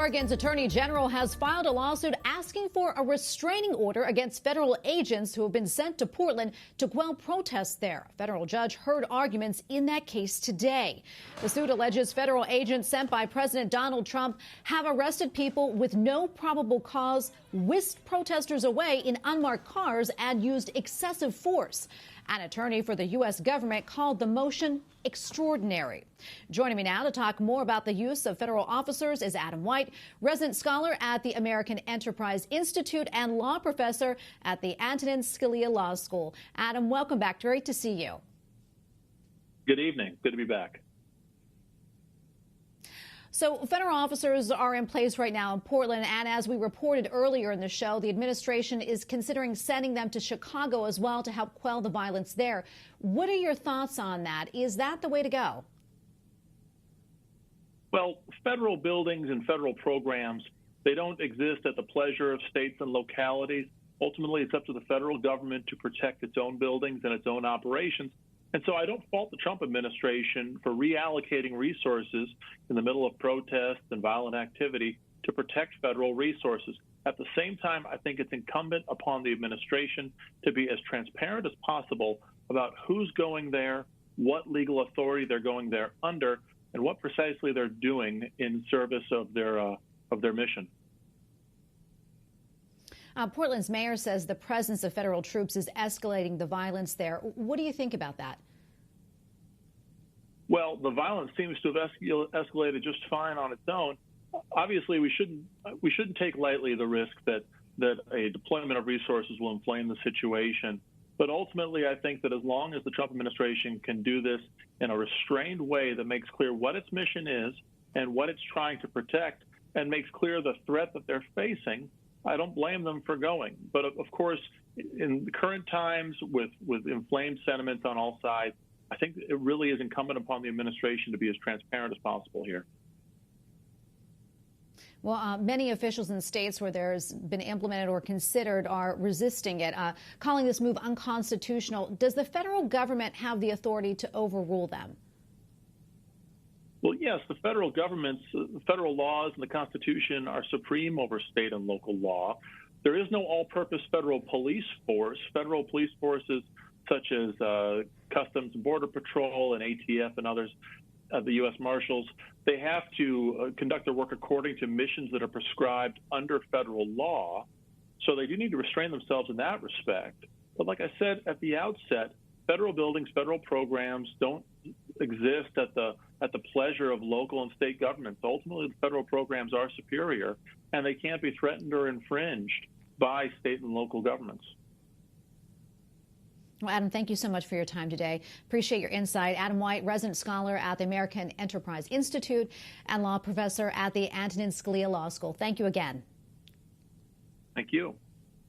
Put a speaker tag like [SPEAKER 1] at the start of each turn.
[SPEAKER 1] Oregon's Attorney General has filed a lawsuit asking for a restraining order against federal agents who have been sent to Portland to quell protests there. A federal judge heard arguments in that case today. The suit alleges federal agents sent by President Donald Trump have arrested people with no probable cause, whisked protesters away in unmarked cars, and used excessive force. An attorney for the U.S. government called the motion extraordinary. Joining me now to talk more about the use of federal officers is Adam White, resident scholar at the American Enterprise Institute and law professor at the Antonin Scalia Law School. Adam, welcome back. Great to see you.
[SPEAKER 2] Good evening. Good to be back.
[SPEAKER 1] So federal officers are in place right now in Portland, and as we reported earlier in the show, the administration is considering sending them to Chicago as well to help quell the violence there. What are your thoughts on that? Is that the way to go?
[SPEAKER 2] Well, federal buildings and federal programs, they don't exist at the pleasure of states and localities. Ultimately, it's up to the federal government to protect its own buildings and its own operations. And so I don't fault the Trump administration for reallocating resources in the middle of protests and violent activity to protect federal resources. At the same time, I think it's incumbent upon the administration to be as transparent as possible about who's going there, what legal authority they're going there under, and what precisely they're doing in service of their mission.
[SPEAKER 1] Portland's mayor says the presence of federal troops is escalating the violence there. What do you think about that?
[SPEAKER 2] Well, the violence seems to have escalated just fine on its own. Obviously, we shouldn't take lightly the risk that a deployment of resources will inflame the situation. But ultimately, I think that as long as the Trump administration can do this in a restrained way that makes clear what its mission is and what it's trying to protect, and makes clear the threat that they're facing, I don't blame them for going. But of course, in the current times with inflamed sentiments on all sides, I think it really is incumbent upon the administration to be as transparent as possible here.
[SPEAKER 1] Well, many officials in states where there's been implemented or considered are resisting it, calling this move unconstitutional. Does the federal government have the authority to overrule them?
[SPEAKER 2] Well, yes, the federal government's federal laws and the Constitution are supreme over state and local law. There is no all-purpose federal police force. Federal police forces such as Customs and Border Patrol and ATF and others, the U.S. Marshals, they have to conduct their work according to missions that are prescribed under federal law. So they do need to restrain themselves in that respect. But like I said at the outset, federal buildings, federal programs don't exist at the pleasure of local and state governments. Ultimately, the federal programs are superior, and they can't be threatened or infringed by state and local governments.
[SPEAKER 1] Well, Adam, thank you so much for your time today. Appreciate your insight. Adam White, resident scholar at the American Enterprise Institute and law professor at the Antonin Scalia Law School. Thank you again.
[SPEAKER 2] Thank you.